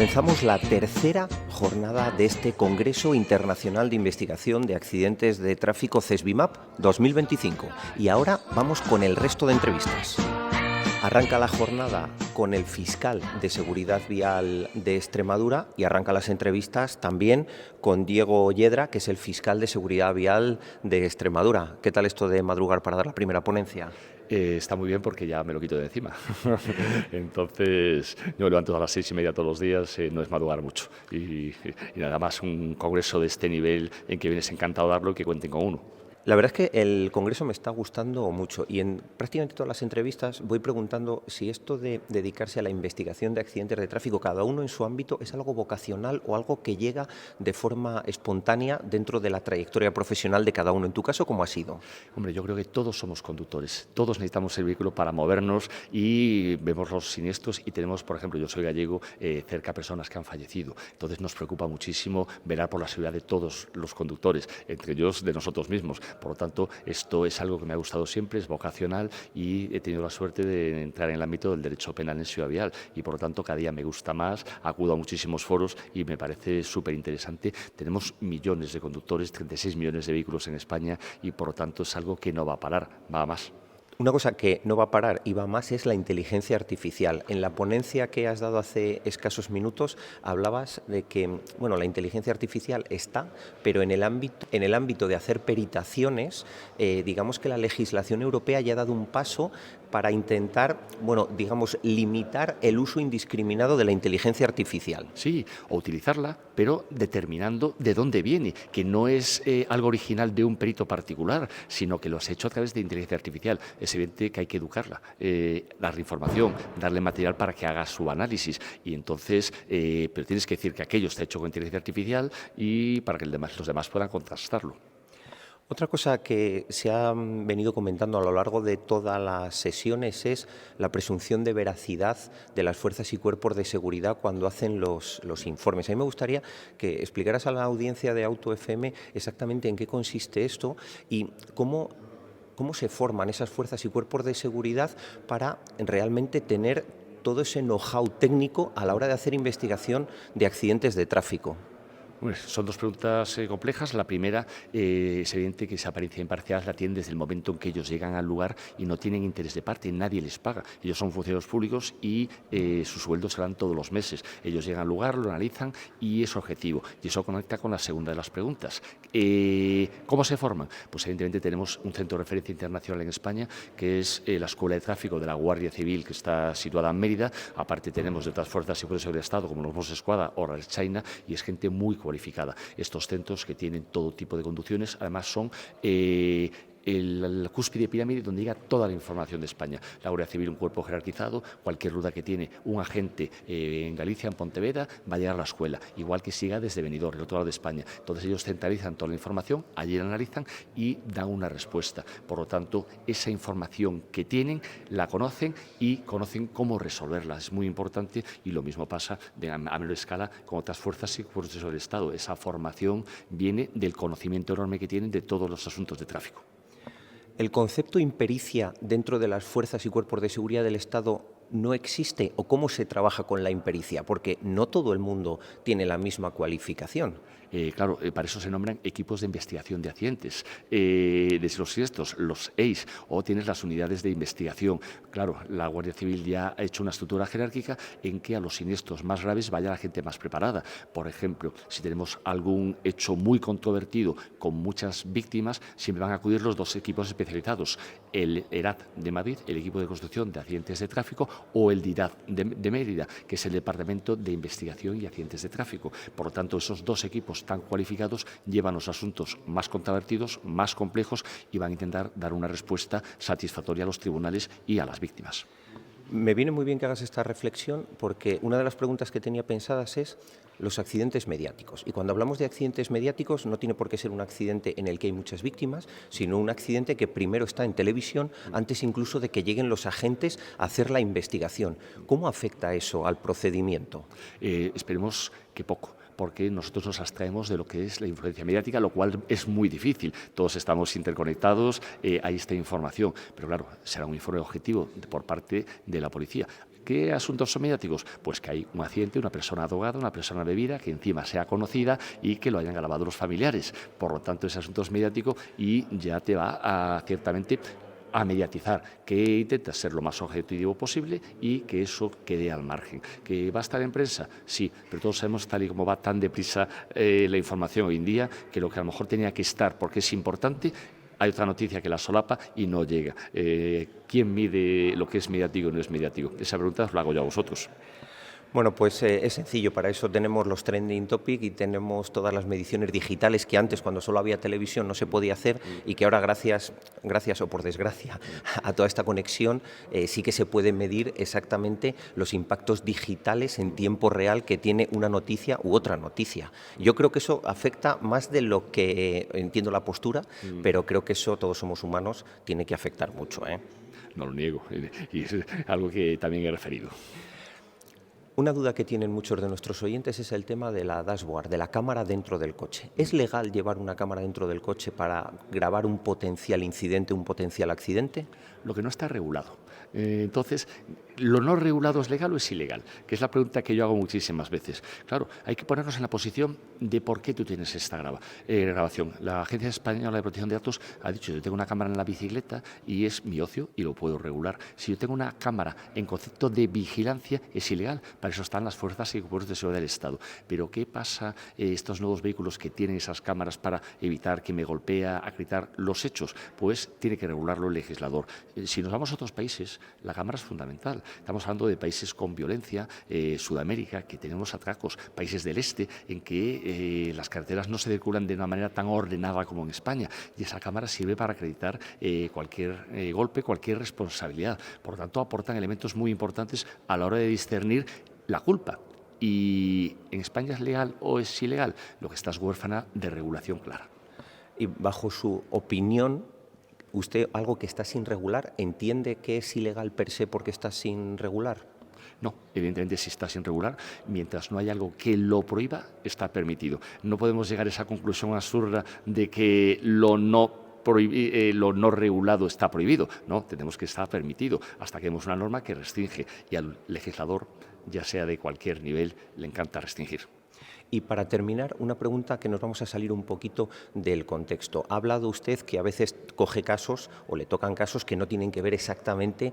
Comenzamos la tercera jornada de este Congreso Internacional de Investigación de Accidentes de Tráfico CESBIMAP 2025 y ahora vamos con el resto de entrevistas. Arranca la jornada con el fiscal de Seguridad Vial de Extremadura y arranca las entrevistas también con Diego Yedra, que es el fiscal de Seguridad Vial de Extremadura. ¿Qué tal esto de madrugar para dar la primera ponencia? Está muy bien porque ya me lo quito de encima. Entonces, yo me levanto a las 6:30 todos los días, no es madrugar mucho. Y nada más un congreso de este nivel en que vienes encantado de darlo y que cuenten con uno. La verdad es que el Congreso me está gustando mucho y en prácticamente todas las entrevistas voy preguntando si esto de dedicarse a la investigación de accidentes de tráfico, cada uno en su ámbito, es algo vocacional o algo que llega de forma espontánea dentro de la trayectoria profesional de cada uno. En tu caso, ¿cómo ha sido? Hombre, yo creo que todos somos conductores, todos necesitamos el vehículo para movernos y vemos los siniestros y tenemos, por ejemplo, yo soy gallego, cerca personas que han fallecido. Entonces nos preocupa muchísimo velar por la seguridad de todos los conductores, entre ellos de nosotros mismos. Por lo tanto, esto es algo que me ha gustado siempre, es vocacional y he tenido la suerte de entrar en el ámbito del derecho penal en Ciudad Vial y por lo tanto cada día me gusta más, acudo a muchísimos foros y me parece súper interesante. Tenemos millones de conductores, 36 millones de vehículos en España y por lo tanto es algo que no va a parar, va a más. Una cosa que no va a parar y va más es la inteligencia artificial. En la ponencia que has dado hace escasos minutos hablabas de que la inteligencia artificial está, pero en el ámbito de hacer peritaciones, digamos que la legislación europea ya ha dado un paso para intentar, limitar el uso indiscriminado de la inteligencia artificial. Sí, o utilizarla, pero determinando de dónde viene, que no es algo original de un perito particular, sino que lo has hecho a través de inteligencia artificial. Es evidente que hay que educarla, darle información, darle material para que haga su análisis. Y entonces, pero tienes que decir que aquello está hecho con inteligencia artificial y para que los demás puedan contrastarlo. Otra cosa que se ha venido comentando a lo largo de todas las sesiones es la presunción de veracidad de las fuerzas y cuerpos de seguridad cuando hacen los informes. A mí me gustaría que explicaras a la audiencia de Auto FM exactamente en qué consiste esto y cómo se forman esas fuerzas y cuerpos de seguridad para realmente tener todo ese know-how técnico a la hora de hacer investigación de accidentes de tráfico. Son dos preguntas complejas. La primera, es evidente que esa apariencia imparcial la tienen desde el momento en que ellos llegan al lugar y no tienen interés de parte, nadie les paga. Ellos son funcionarios públicos y sus sueldos se dan todos los meses. Ellos llegan al lugar, lo analizan y es objetivo. Y eso conecta con la segunda de las preguntas. ¿Cómo se forman? Pues evidentemente tenemos un centro de referencia internacional en España, que es la Escuela de Tráfico de la Guardia Civil, que está situada en Mérida. Aparte tenemos de otras fuerzas y cuerpos de seguridad del Estado, como los Mossos d'Esquadra o la China, y es gente muy cualificada. Estos centros que tienen todo tipo de conducciones, además son la cúspide de pirámide donde llega toda la información de España. La Guardia Civil, un cuerpo jerarquizado, cualquier duda que tiene un agente en Galicia, en Pontevedra, va a llegar a la escuela, igual que siga desde Benidorm, el otro lado de España. Entonces ellos centralizan toda la información, allí la analizan y dan una respuesta. Por lo tanto, esa información que tienen, la conocen y conocen cómo resolverla. Es muy importante y lo mismo pasa a menor escala con otras fuerzas y cuerpos del Estado. Esa formación viene del conocimiento enorme que tienen de todos los asuntos de tráfico. ¿El concepto impericia dentro de las fuerzas y cuerpos de seguridad del Estado no existe? ¿O cómo se trabaja con la impericia? Porque no todo el mundo tiene la misma cualificación. Claro, para eso se nombran equipos de investigación de accidentes. Desde los siniestros, los EIS, o tienes las unidades de investigación. Claro, la Guardia Civil ya ha hecho una estructura jerárquica en que a los siniestros más graves vaya la gente más preparada. Por ejemplo, si tenemos algún hecho muy controvertido con muchas víctimas, siempre van a acudir los dos equipos especializados, el ERAT de Madrid, el equipo de construcción de accidentes de tráfico, o el DIRAD de Mérida, que es el Departamento de Investigación y Accidentes de Tráfico. Por lo tanto, esos dos equipos tan cualificados llevan los asuntos más controvertidos, más complejos y van a intentar dar una respuesta satisfactoria a los tribunales y a las víctimas. Me viene muy bien que hagas esta reflexión porque una de las preguntas que tenía pensadas es los accidentes mediáticos. Y cuando hablamos de accidentes mediáticos no tiene por qué ser un accidente en el que hay muchas víctimas, sino un accidente que primero está en televisión antes incluso de que lleguen los agentes a hacer la investigación. ¿Cómo afecta eso al procedimiento? Esperemos que poco, porque nosotros nos abstraemos de lo que es la influencia mediática, lo cual es muy difícil. Todos estamos interconectados, hay esta información, pero claro, será un informe objetivo por parte de la policía. ¿Qué asuntos son mediáticos? Pues que hay un accidente, una persona drogada, una persona bebida, que encima sea conocida y que lo hayan grabado los familiares. Por lo tanto, ese asunto es mediático y ya te va a, ciertamente, a mediatizar, que intenta ser lo más objetivo posible y que eso quede al margen. ¿Que va a estar en prensa? Sí, pero todos sabemos, tal y como va tan deprisa la información hoy en día, que lo que a lo mejor tenía que estar, porque es importante, hay otra noticia que la solapa y no llega. ¿Quién mide lo que es mediático y no es mediático? Esa pregunta os la hago yo a vosotros. Bueno, pues es sencillo, para eso tenemos los trending topic y tenemos todas las mediciones digitales que antes, cuando solo había televisión, no se podía hacer y que ahora, gracias o por desgracia, a toda esta conexión, sí que se pueden medir exactamente los impactos digitales en tiempo real que tiene una noticia u otra noticia. Yo creo que eso afecta más de lo que entiendo la postura, pero creo que eso, todos somos humanos, tiene que afectar mucho, ¿eh? No lo niego, y es algo que también he referido. Una duda que tienen muchos de nuestros oyentes es el tema de la dashboard, de la cámara dentro del coche. ¿Es legal llevar una cámara dentro del coche para grabar un potencial incidente, un potencial accidente? Lo que no está regulado. Entonces, ¿lo no regulado es legal o es ilegal? Que es la pregunta que yo hago muchísimas veces. Claro, hay que ponernos en la posición de por qué tú tienes esta grabación. La Agencia Española de Protección de Datos ha dicho: yo tengo una cámara en la bicicleta y es mi ocio y lo puedo regular. Si yo tengo una cámara en concepto de vigilancia, es ilegal. Para eso están las fuerzas y cuerpos de seguridad del Estado. Pero ¿qué pasa estos nuevos vehículos que tienen esas cámaras para evitar que me golpea, acreditar los hechos? Pues tiene que regularlo el legislador. Si nos vamos a otros países, la cámara es fundamental. Estamos hablando de países con violencia, Sudamérica, que tenemos atracos, países del este, en que las carreteras no se circulan de una manera tan ordenada como en España, y esa cámara sirve para acreditar cualquier golpe, cualquier responsabilidad. Por lo tanto, aportan elementos muy importantes a la hora de discernir la culpa. ¿Y en España es legal o es ilegal? Lo que está es huérfana de regulación clara. Y bajo su opinión, ¿usted algo que está sin regular entiende que es ilegal per se porque está sin regular? No, evidentemente si está sin regular, mientras no haya algo que lo prohíba, está permitido. No podemos llegar a esa conclusión absurda de que lo no regulado está prohibido. No, tenemos que estar permitido hasta que vemos una norma que restringe, y al legislador, ya sea de cualquier nivel, le encanta restringir. Y para terminar, una pregunta que nos vamos a salir un poquito del contexto. Ha hablado usted que a veces coge casos o le tocan casos que no tienen que ver exactamente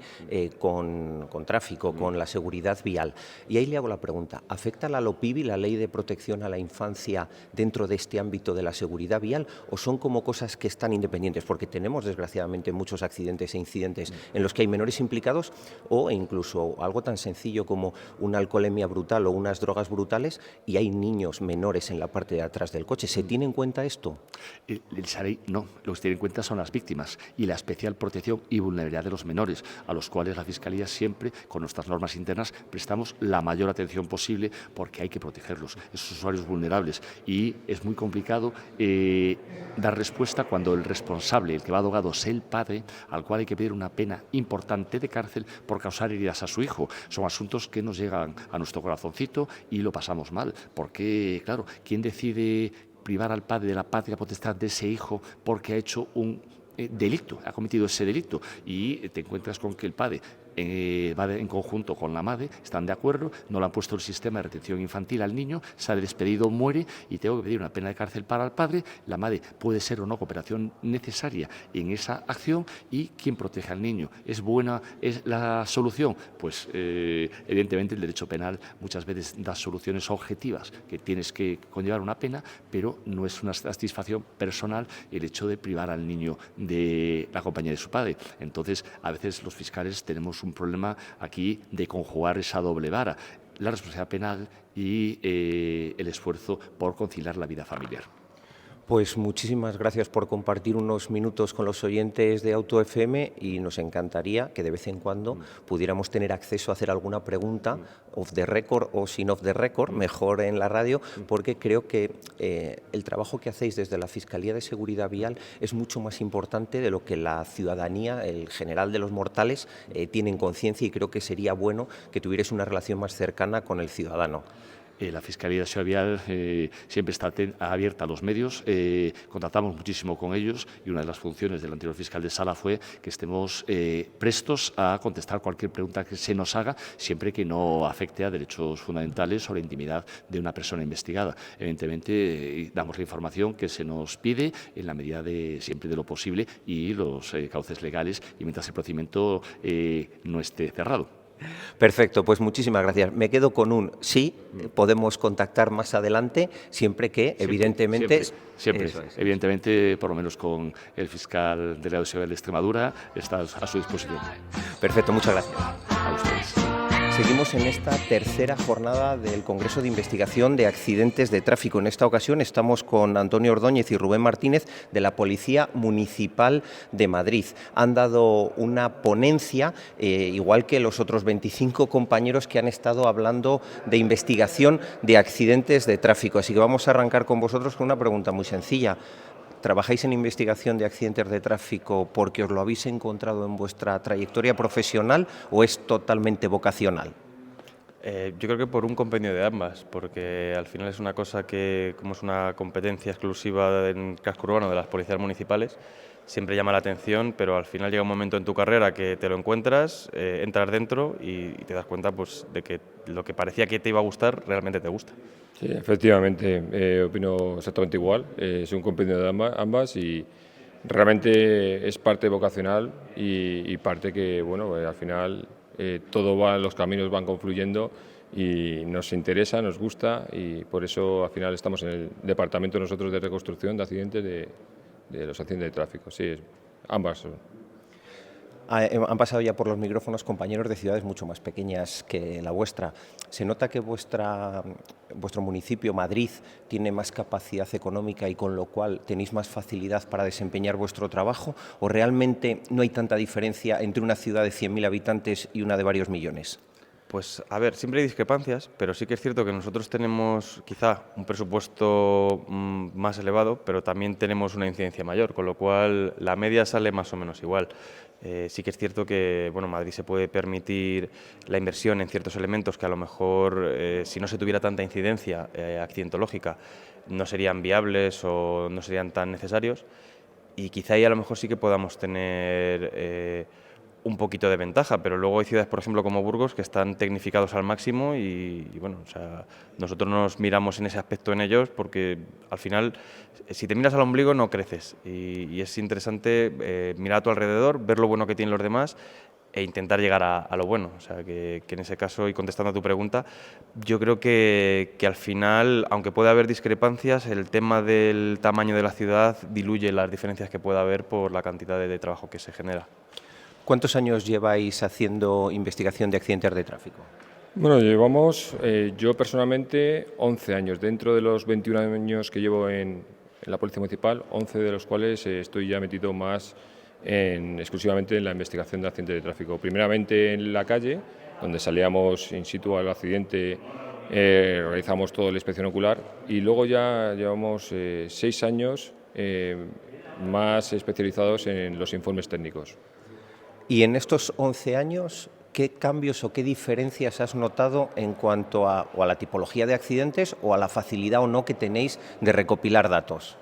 con tráfico, con la seguridad vial. Y ahí le hago la pregunta: ¿afecta la LOPIVI, la Ley de Protección a la Infancia, dentro de este ámbito de la seguridad vial, o son como cosas que están independientes? Porque tenemos, desgraciadamente, muchos accidentes e incidentes en los que hay menores implicados, o incluso algo tan sencillo como una alcoholemia brutal o unas drogas brutales, y hay niños menores en la parte de atrás del coche. ¿Se tiene en cuenta esto? El SAREI no, lo que se tiene en cuenta son las víctimas y la especial protección y vulnerabilidad de los menores, a los cuales la Fiscalía siempre, con nuestras normas internas, prestamos la mayor atención posible, porque hay que protegerlos, esos usuarios vulnerables. Y es muy complicado dar respuesta cuando el responsable, el que va drogado, es el padre, al cual hay que pedir una pena importante de cárcel por causar heridas a su hijo. Son asuntos que nos llegan a nuestro corazoncito y lo pasamos mal, porque claro, ¿quién decide privar al padre de la patria potestad de ese hijo porque ha hecho un delito, ha cometido ese delito? Y te encuentras con que el padre va en conjunto con la madre, están de acuerdo, no le han puesto el sistema de retención infantil al niño, sale despedido, muere, y tengo que pedir una pena de cárcel para el padre. La madre puede ser o no cooperación necesaria en esa acción. ¿Y quién protege al niño? ¿Es buena la solución? Pues evidentemente el derecho penal muchas veces da soluciones objetivas, que tienes que conllevar una pena, pero no es una satisfacción personal el hecho de privar al niño de la compañía de su padre. Entonces, a veces los fiscales tenemos un problema aquí de conjugar esa doble vara: la responsabilidad penal y el esfuerzo por conciliar la vida familiar. Pues muchísimas gracias por compartir unos minutos con los oyentes de Auto FM, y nos encantaría que de vez en cuando pudiéramos tener acceso a hacer alguna pregunta off the record, o sin off the record, mejor en la radio, porque creo que el trabajo que hacéis desde la Fiscalía de Seguridad Vial es mucho más importante de lo que la ciudadanía, el general de los mortales, tiene en conciencia, y creo que sería bueno que tuvierais una relación más cercana con el ciudadano. La Fiscalía de Seguridad Vial siempre está abierta a los medios, contactamos muchísimo con ellos y una de las funciones del anterior fiscal de sala fue que estemos prestos a contestar cualquier pregunta que se nos haga, siempre que no afecte a derechos fundamentales o la intimidad de una persona investigada. Evidentemente, damos la información que se nos pide en la medida siempre de lo posible y los cauces legales y mientras el procedimiento no esté cerrado. Perfecto, pues muchísimas gracias. Me quedo con un sí, podemos contactar más adelante, siempre que, evidentemente... Siempre. Evidentemente, por lo menos con el fiscal delegado de Seguridad de Extremadura, está a su disposición. Perfecto, muchas gracias. A ustedes. Seguimos en esta tercera jornada del Congreso de Investigación de Accidentes de Tráfico. En esta ocasión estamos con Antonio Ordóñez y Rubén Martínez de la Policía Municipal de Madrid. Han dado una ponencia, igual que los otros 25 compañeros que han estado hablando de investigación de accidentes de tráfico. Así que vamos a arrancar con vosotros con una pregunta muy sencilla. ¿Trabajáis en investigación de accidentes de tráfico porque os lo habéis encontrado en vuestra trayectoria profesional o es totalmente vocacional? Yo creo que por un compendio de ambas, porque al final es una cosa que, como es una competencia exclusiva en casco urbano de las policías municipales, siempre llama la atención, pero al final llega un momento en tu carrera que te lo encuentras, entras dentro y te das cuenta pues, de que lo que parecía que te iba a gustar realmente te gusta. Sí, efectivamente, opino exactamente igual. Es un compendio de ambas y realmente es parte vocacional y parte que, bueno, al final los caminos van confluyendo y nos interesa, nos gusta y por eso al final estamos en el departamento nosotros de reconstrucción de accidentes de los accidentes de tráfico. Sí, ambas. Han pasado ya por los micrófonos compañeros de ciudades mucho más pequeñas que la vuestra. ¿Se nota que vuestro municipio, Madrid, tiene más capacidad económica y con lo cual tenéis más facilidad para desempeñar vuestro trabajo? ¿O realmente no hay tanta diferencia entre una ciudad de 100.000 habitantes y una de varios millones? Pues a ver, siempre hay discrepancias, pero sí que es cierto que nosotros tenemos quizá un presupuesto más elevado, pero también tenemos una incidencia mayor, con lo cual la media sale más o menos igual. Sí que es cierto que bueno, Madrid se puede permitir la inversión en ciertos elementos que a lo mejor, si no se tuviera tanta incidencia accidentológica, no serían viables o no serían tan necesarios, y quizá ahí a lo mejor sí que podamos tener un poquito de ventaja, pero luego hay ciudades, por ejemplo, como Burgos, que están tecnificados al máximo y bueno, o sea, nosotros nos miramos en ese aspecto en ellos porque al final, si te miras al ombligo no creces y es interesante mirar a tu alrededor, ver lo bueno que tienen los demás e intentar llegar a lo bueno. O sea, que en ese caso, y contestando a tu pregunta, yo creo que al final, aunque pueda haber discrepancias, el tema del tamaño de la ciudad diluye las diferencias que pueda haber por la cantidad de trabajo que se genera. ¿Cuántos años lleváis haciendo investigación de accidentes de tráfico? Bueno, llevamos, yo personalmente, 11 años. Dentro de los 21 años que llevo en la Policía Municipal, 11 de los cuales estoy ya metido más exclusivamente en la investigación de accidentes de tráfico. Primeramente en la calle, donde salíamos in situ al accidente, realizamos toda la inspección ocular y luego ya llevamos 6 años más especializados en los informes técnicos. Y en estos 11 años, ¿qué cambios o qué diferencias has notado en cuanto a la tipología de accidentes o a la facilidad o no que tenéis de recopilar datos?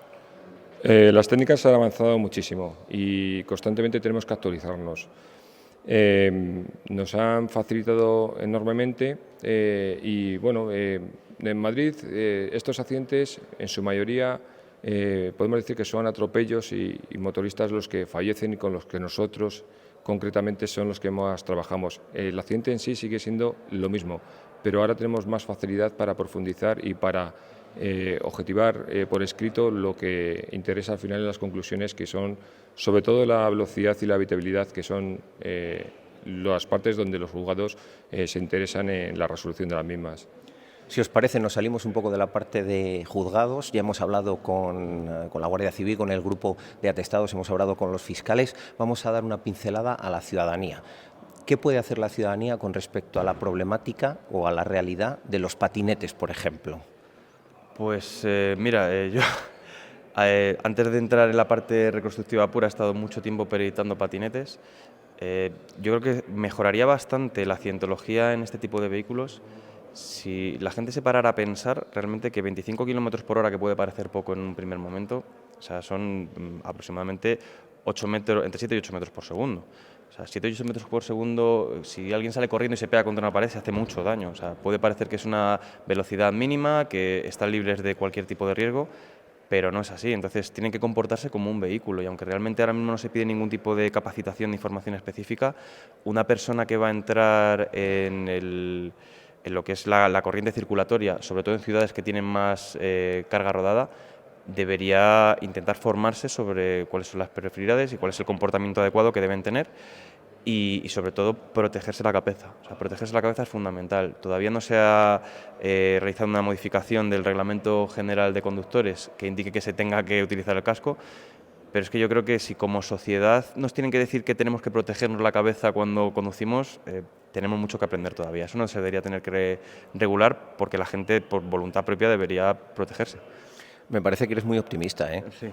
Las técnicas han avanzado muchísimo y constantemente tenemos que actualizarnos. Nos han facilitado enormemente y bueno, en Madrid estos accidentes en su mayoría podemos decir que son atropellos y motoristas los que fallecen y con los que nosotros concretamente son los que más trabajamos. El accidente en sí sigue siendo lo mismo, pero ahora tenemos más facilidad para profundizar y para objetivar por escrito lo que interesa al final en las conclusiones, que son sobre todo la velocidad y la habitabilidad, que son las partes donde los juzgados se interesan en la resolución de las mismas. Si os parece, nos salimos un poco de la parte de juzgados. Ya hemos hablado con la Guardia Civil, con el grupo de atestados, hemos hablado con los fiscales. Vamos a dar una pincelada a la ciudadanía. ¿Qué puede hacer la ciudadanía con respecto a la problemática o a la realidad de los patinetes, por ejemplo? Pues mira, yo antes de entrar en la parte reconstructiva pura he estado mucho tiempo peritando patinetes. Yo creo que mejoraría bastante la accidentología en este tipo de vehículos Si la gente se parara a pensar realmente que 25 kilómetros por hora, que puede parecer poco en un primer momento, o sea, son aproximadamente 8 metros, entre 7 y 8 metros por segundo. O sea, 7 y 8 metros por segundo, si alguien sale corriendo y se pega contra una pared, se hace mucho daño. O sea, puede parecer que es una velocidad mínima, que están libres de cualquier tipo de riesgo, pero no es así. Entonces tienen que comportarse como un vehículo, y aunque realmente ahora mismo no se pide ningún tipo de capacitación ni formación específica, una persona que va a entrar en lo que es la corriente circulatoria, sobre todo en ciudades que tienen más carga rodada, debería intentar formarse sobre cuáles son las prioridades y cuál es el comportamiento adecuado que deben tener, y sobre todo protegerse la cabeza. O sea, protegerse la cabeza es fundamental. Todavía no se ha realizado una modificación del Reglamento General de Conductores que indique que se tenga que utilizar el casco, pero es que yo creo que si como sociedad nos tienen que decir que tenemos que protegernos la cabeza cuando conducimos, tenemos mucho que aprender todavía. Eso no se debería tener que regular, porque la gente por voluntad propia debería protegerse. Me parece que eres muy optimista, ¿eh? Sí.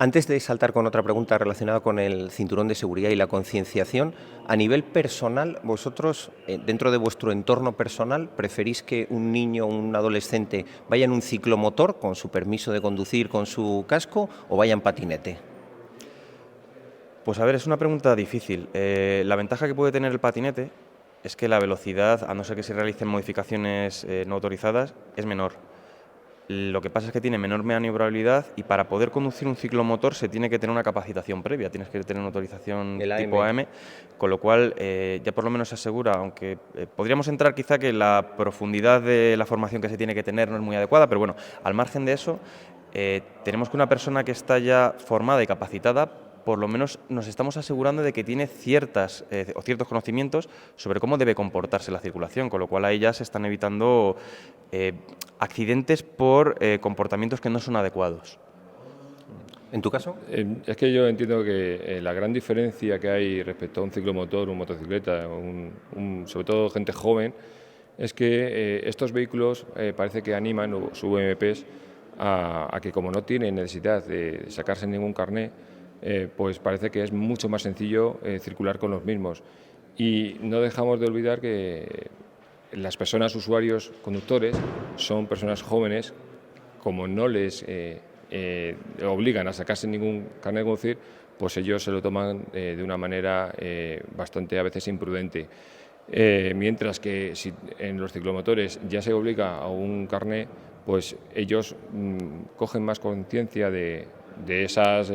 Antes de saltar con otra pregunta relacionada con el cinturón de seguridad y la concienciación, a nivel personal, vosotros, dentro de vuestro entorno personal, ¿preferís que un niño o un adolescente vaya en un ciclomotor con su permiso de conducir, con su casco, o vaya en patinete? Pues a ver, es una pregunta difícil. La ventaja que puede tener el patinete es que la velocidad, a no ser que se realicen modificaciones no autorizadas, es menor. Lo que pasa es que tiene menor maniobrabilidad, y para poder conducir un ciclomotor se tiene que tener una capacitación previa, tienes que tener una autorización El tipo AM, con lo cual ya por lo menos se asegura, aunque podríamos entrar quizá que la profundidad de la formación que se tiene que tener no es muy adecuada, pero bueno, al margen de eso, tenemos que una persona que está ya formada y capacitada, por lo menos nos estamos asegurando de que tiene ciertos conocimientos sobre cómo debe comportarse la circulación, con lo cual ahí ya se están evitando accidentes por comportamientos que no son adecuados. ¿En tu caso? Es que yo entiendo que la gran diferencia que hay respecto a un ciclomotor, un motocicleta, sobre todo gente joven, es que estos vehículos parece que animan sus UMPs a que, como no tienen necesidad de sacarse ningún carné, pues parece que es mucho más sencillo circular con los mismos. Y no dejamos de olvidar que las personas usuarios conductores son personas jóvenes. Como no les obligan a sacarse ningún carnet de conducir, pues ellos se lo toman de una manera bastante a veces imprudente. Mientras que si en los ciclomotores ya se obliga a un carnet, pues ellos cogen más conciencia de esas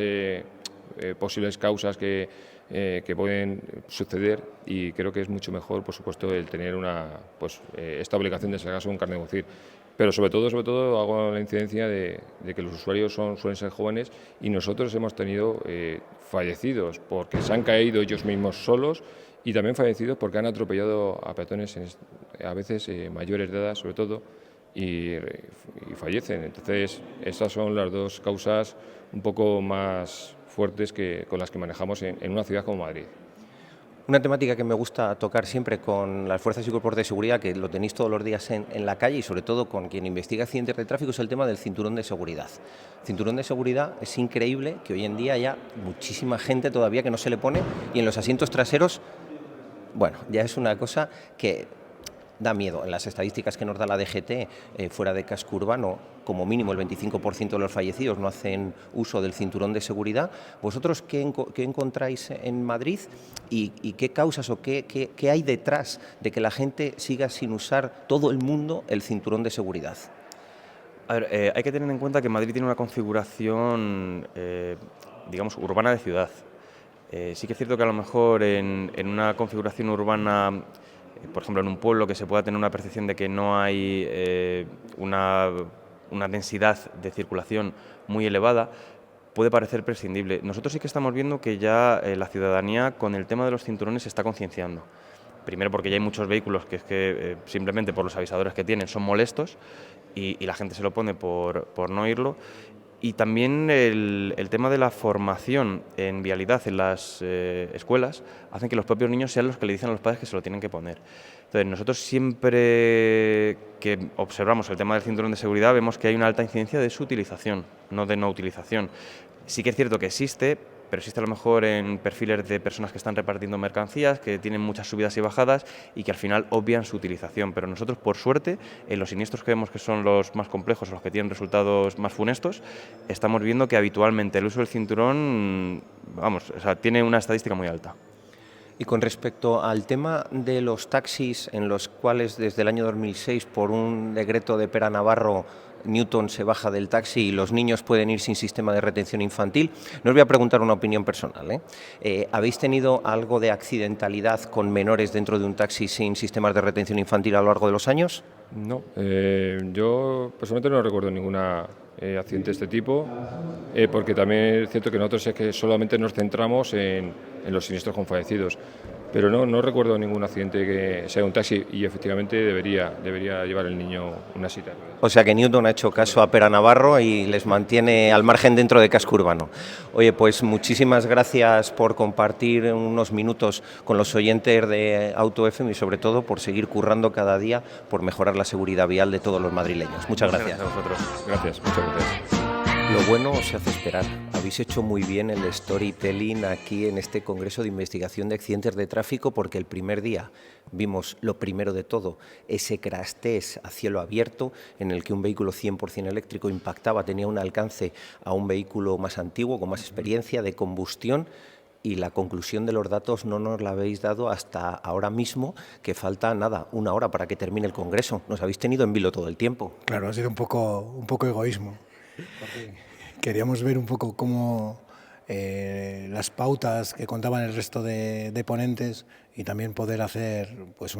posibles causas que pueden suceder, y creo que es mucho mejor, por supuesto, el tener esta obligación de sacarse un carnet de conducir. Pero sobre todo hago la incidencia de que los usuarios suelen ser jóvenes, y nosotros hemos tenido fallecidos porque se han caído ellos mismos solos, y también fallecidos porque han atropellado a peatones, a veces mayores de edad sobre todo, y fallecen. Entonces, estas son las dos causas un poco más fuertes con las que manejamos en una ciudad como Madrid. Una temática que me gusta tocar siempre con las fuerzas y cuerpos de seguridad, que lo tenéis todos los días en la calle, y sobre todo con quien investiga accidentes de tráfico, es el tema del cinturón de seguridad. El cinturón de seguridad, es increíble que hoy en día haya muchísima gente todavía que no se le pone, y en los asientos traseros, bueno, ya es una cosa que da miedo. En las estadísticas que nos da la DGT, fuera de casco urbano, como mínimo el 25% de los fallecidos no hacen uso del cinturón de seguridad. ¿Vosotros qué encontráis en Madrid, y qué causas o qué hay detrás de que la gente siga sin usar, todo el mundo, el cinturón de seguridad? A ver, hay que tener en cuenta que Madrid tiene una configuración, digamos, urbana de ciudad. Sí que es cierto que a lo mejor en una configuración urbana, por ejemplo, en un pueblo, que se pueda tener una percepción de que no hay una densidad de circulación muy elevada, puede parecer prescindible. Nosotros sí que estamos viendo que ya la ciudadanía con el tema de los cinturones se está concienciando. Primero porque ya hay muchos vehículos que simplemente por los avisadores que tienen son molestos, y la gente se lo pone por no oírlo. Y también el tema de la formación en vialidad en las escuelas hacen que los propios niños sean los que le dicen a los padres que se lo tienen que poner. Entonces, nosotros siempre que observamos el tema del cinturón de seguridad vemos que hay una alta incidencia de su utilización, no de no utilización. Sí que es cierto que existe, pero existe a lo mejor en perfiles de personas que están repartiendo mercancías, que tienen muchas subidas y bajadas y que al final obvian su utilización. Pero nosotros, por suerte, en los siniestros que vemos que son los más complejos, los que tienen resultados más funestos, estamos viendo que habitualmente el uso del cinturón, vamos, o sea, tiene una estadística muy alta. Y con respecto al tema de los taxis, en los cuales desde el año 2006, por un decreto de Pera Navarro, Newton se baja del taxi y los niños pueden ir sin sistema de retención infantil, no os voy a preguntar una opinión personal, ¿habéis tenido algo de accidentalidad con menores dentro de un taxi sin sistemas de retención infantil a lo largo de los años? No, yo personalmente no recuerdo ninguna accidente de este tipo, porque también es cierto que nosotros es que solamente nos centramos en los siniestros con fallecidos, pero no recuerdo ningún accidente que sea un taxi y efectivamente debería llevar el niño una cita. O sea que Newton ha hecho caso a Pera Navarro y les mantiene al margen dentro de casco urbano. Oye, pues muchísimas gracias por compartir unos minutos con los oyentes de Auto FM y sobre todo por seguir currando cada día por mejorar la seguridad vial de todos los madrileños. Muchas gracias. A vosotros. Gracias, muchas gracias. Lo bueno se hace esperar. Habéis hecho muy bien el storytelling aquí en este Congreso de Investigación de Accidentes de Tráfico porque el primer día vimos lo primero de todo, ese crash test a cielo abierto en el que un vehículo 100% eléctrico impactaba, tenía un alcance a un vehículo más antiguo, con más experiencia de combustión. Y la conclusión de los datos no nos la habéis dado hasta ahora mismo, que falta nada, una hora para que termine el Congreso. Nos habéis tenido en vilo todo el tiempo. Claro, ha sido un poco egoísmo. Porque queríamos ver un poco cómo las pautas que contaban el resto de ponentes y también poder hacer pues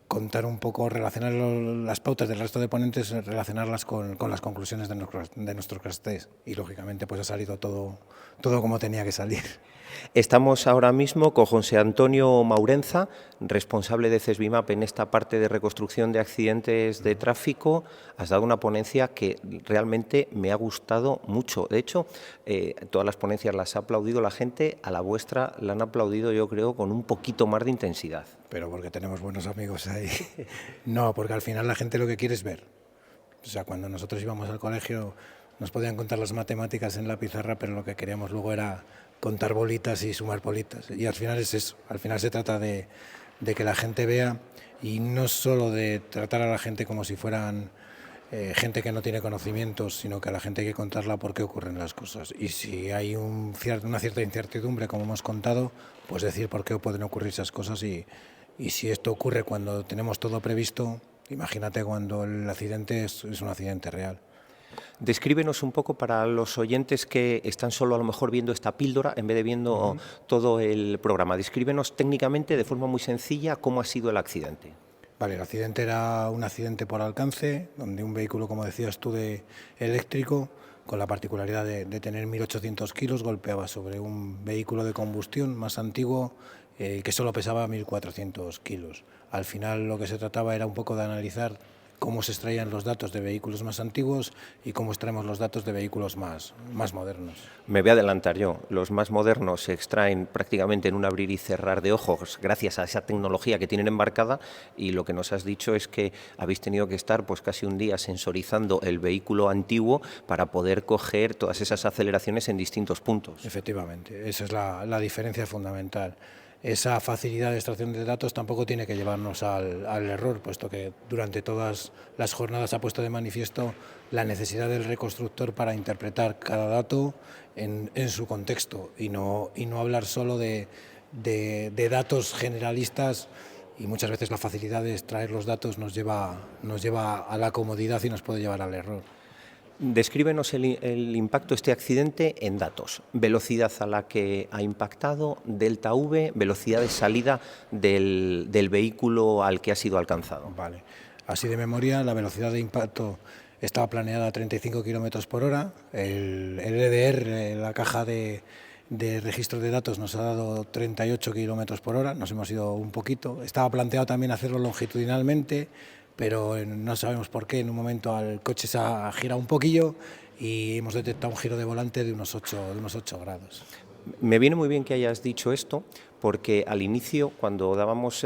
contar un poco, relacionar las pautas del resto de ponentes, relacionarlas con las conclusiones de nuestro crash test. Y lógicamente pues ha salido todo como tenía que salir. Estamos ahora mismo con José Antonio Maurenza, responsable de CESBIMAP en esta parte de reconstrucción de accidentes de tráfico. Has dado una ponencia que realmente me ha gustado mucho. De hecho, todas las ponencias las ha aplaudido la gente, a la vuestra la han aplaudido yo creo con un poquito más de intensidad. Pero porque tenemos buenos amigos ahí. No, porque al final la gente lo que quiere es ver. O sea, cuando nosotros íbamos al colegio nos podían contar las matemáticas en la pizarra, pero lo que queríamos luego era contar bolitas y sumar bolitas. Y al final es eso, al final se trata de que la gente vea y no solo de tratar a la gente como si fueran gente que no tiene conocimientos, sino que a la gente hay que contarla por qué ocurren las cosas. Y si hay una cierta incertidumbre, como hemos contado, pues decir por qué pueden ocurrir esas cosas y si esto ocurre cuando tenemos todo previsto, imagínate cuando el accidente es un accidente real. Descríbenos un poco para los oyentes que están solo a lo mejor viendo esta píldora en vez de viendo todo el programa. Descríbenos técnicamente, de forma muy sencilla, cómo ha sido el accidente. Vale, el accidente era un accidente por alcance, donde un vehículo, como decías tú, eléctrico, con la particularidad de tener 1.800 kilos, golpeaba sobre un vehículo de combustión más antiguo que solo pesaba 1.400 kilos. Al final lo que se trataba era un poco de analizar cómo se extraían los datos de vehículos más antiguos y cómo extraemos los datos de vehículos más modernos. Me voy a adelantar yo. Los más modernos se extraen prácticamente en un abrir y cerrar de ojos gracias a esa tecnología que tienen embarcada y lo que nos has dicho es que habéis tenido que estar pues casi un día sensorizando el vehículo antiguo para poder coger todas esas aceleraciones en distintos puntos. Efectivamente, esa es la diferencia fundamental. Esa facilidad de extracción de datos tampoco tiene que llevarnos al error, puesto que durante todas las jornadas ha puesto de manifiesto la necesidad del reconstructor para interpretar cada dato en su contexto y no hablar solo de datos generalistas, y muchas veces la facilidad de extraer los datos nos lleva a la comodidad y nos puede llevar al error. Descríbenos el impacto de este accidente en datos. Velocidad a la que ha impactado, delta V, velocidad de salida del vehículo al que ha sido alcanzado. Vale. Así de memoria, la velocidad de impacto estaba planeada a 35 km por hora. El EDR, la caja de registro de datos, nos ha dado 38 km por hora. Nos hemos ido un poquito. Estaba planteado también hacerlo longitudinalmente, pero no sabemos por qué. En un momento el coche se ha girado un poquillo y hemos detectado un giro de volante de unos 8 grados. Me viene muy bien que hayas dicho esto porque al inicio, cuando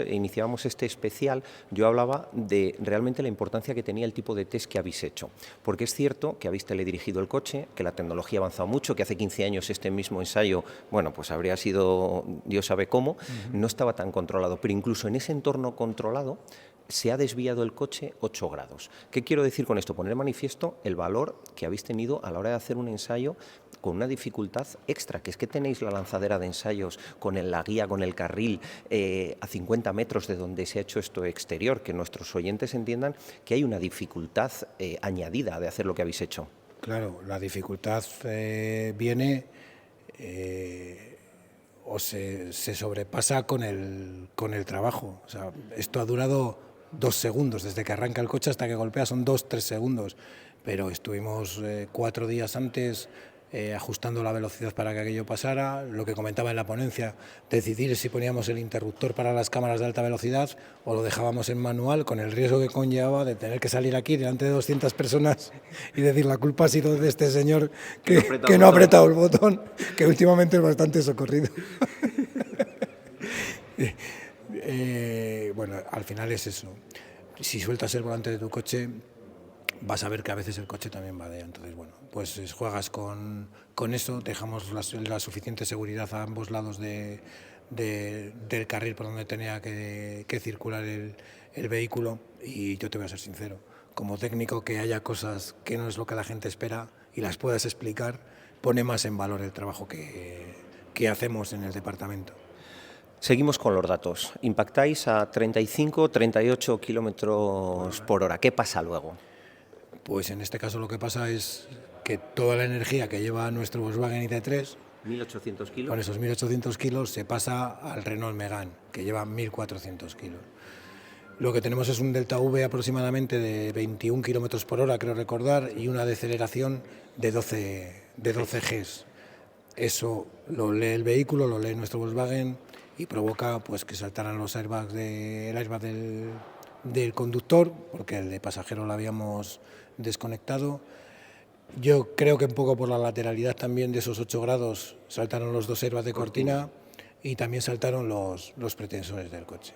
iniciábamos este especial, yo hablaba de realmente la importancia que tenía el tipo de test que habéis hecho, porque es cierto que habéis teledirigido el coche, que la tecnología ha avanzado mucho, que hace 15 años este mismo ensayo, bueno, pues habría sido Dios sabe cómo, no estaba tan controlado, pero incluso en ese entorno controlado se ha desviado el coche 8 grados. ¿Qué quiero decir con esto? Poner de manifiesto el valor que habéis tenido a la hora de hacer un ensayo con una dificultad extra, que es que tenéis la lanzadera de ensayos con la guía, con el carril, a 50 metros de donde se ha hecho esto exterior, que nuestros oyentes entiendan que hay una dificultad añadida de hacer lo que habéis hecho. Claro, la dificultad viene o se sobrepasa con el trabajo. O sea, esto ha durado 2 segundos, desde que arranca el coche hasta que golpea son 2-3 segundos, pero estuvimos 4 días antes ajustando la velocidad para que aquello pasara. Lo que comentaba en la ponencia, decidir si poníamos el interruptor para las cámaras de alta velocidad o lo dejábamos en manual, con el riesgo que conllevaba de tener que salir aquí delante de 200 personas y decir la culpa ha sido de este señor que no ha apretado el botón, que últimamente es bastante socorrido. Bueno, al final es eso. Si sueltas el volante de tu coche, vas a ver que a veces el coche también vadea. Entonces, bueno, pues juegas con eso, dejamos la suficiente seguridad a ambos lados del carril por donde tenía que circular el vehículo. Y yo te voy a ser sincero, como técnico, que haya cosas que no es lo que la gente espera y las puedas explicar, pone más en valor el trabajo que hacemos en el departamento. Seguimos con los datos. Impactáis a 35, 38 kilómetros por hora. ¿Qué pasa luego? Pues en este caso lo que pasa es que toda la energía que lleva nuestro Volkswagen ID3, 1.800 kilos. con esos 1.800 kilos, se pasa al Renault Megane, que lleva 1.400 kilos. Lo que tenemos es un delta V aproximadamente de 21 kilómetros por hora, creo recordar, y una deceleración de 12 Gs. Eso lo lee el vehículo, lo lee nuestro Volkswagen y provoca pues que saltaran los airbags el airbag del conductor, porque el de pasajero lo habíamos desconectado. Yo creo que un poco por la lateralidad también de esos 8 grados saltaron los 2 airbags de cortina y también saltaron los pretensores del coche.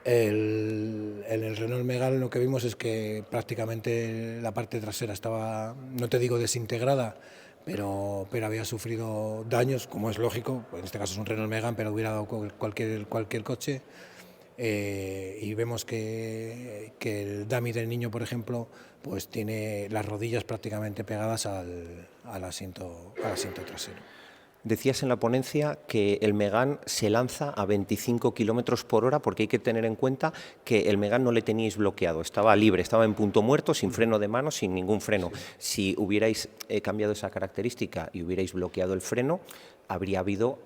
En el Renault Megane lo que vimos es que prácticamente la parte trasera estaba, no te digo desintegrada, pero había sufrido daños, como es lógico. En este caso es un Renault Megane, pero hubiera dado cualquier coche. Y vemos que el dummy del niño, por ejemplo, pues tiene las rodillas prácticamente pegadas al asiento trasero. Decías en la ponencia que el Megane se lanza a 25 kilómetros por hora, porque hay que tener en cuenta que el Megane no le teníais bloqueado, estaba libre, estaba en punto muerto, sin freno de mano, sin ningún freno. Si hubierais cambiado esa característica y hubierais bloqueado el freno, habría habido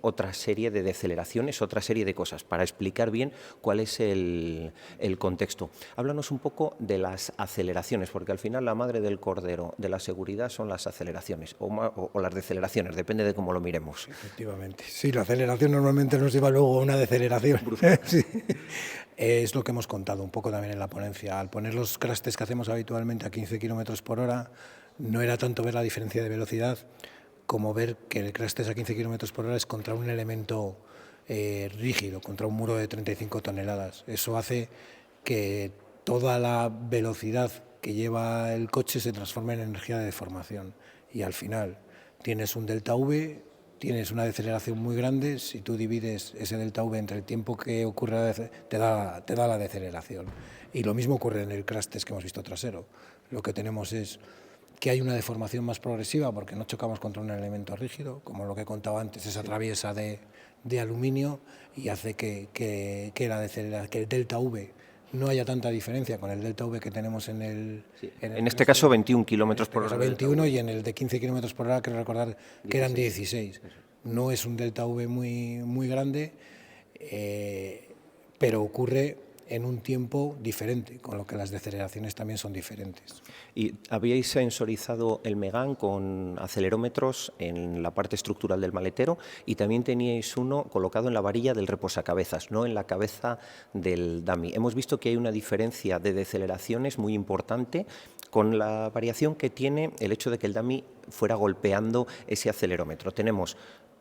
otra serie de deceleraciones, otra serie de cosas, para explicar bien cuál es el contexto. Háblanos un poco de las aceleraciones, porque al final la madre del cordero de la seguridad son las aceleraciones o las deceleraciones, depende de cómo lo miremos. Efectivamente. Sí, la aceleración normalmente nos lleva luego a una deceleración. Sí. Es lo que hemos contado un poco también en la ponencia. Al poner los crash tests que hacemos habitualmente a 15 kilómetros por hora, no era tanto ver la diferencia de velocidad como ver que el crash test a 15 kilómetros por hora es contra un elemento rígido, contra un muro de 35 toneladas. Eso hace que toda la velocidad que lleva el coche se transforme en energía de deformación. Y al final tienes un delta V, tienes una deceleración muy grande. Si tú divides ese delta V entre el tiempo que ocurre, te da la deceleración. Y lo mismo ocurre en el crash test que hemos visto trasero. Lo que tenemos es que hay una deformación más progresiva porque no chocamos contra un elemento rígido, como lo que he contado antes, esa traviesa de aluminio, y hace que el delta V no haya tanta diferencia con el delta V que tenemos en el... Sí. En este caso 21 kilómetros por hora. 21 y en el de 15 kilómetros por hora, quiero recordar que eran 16. No es un delta V muy grande, pero ocurre en un tiempo diferente, con lo que las deceleraciones también son diferentes. ¿Y habíais sensorizado el Megane con acelerómetros en la parte estructural del maletero y también teníais uno colocado en la varilla del reposacabezas, no en la cabeza del dummy? Hemos visto que hay una diferencia de deceleraciones muy importante con la variación que tiene el hecho de que el dummy fuera golpeando ese acelerómetro. Tenemos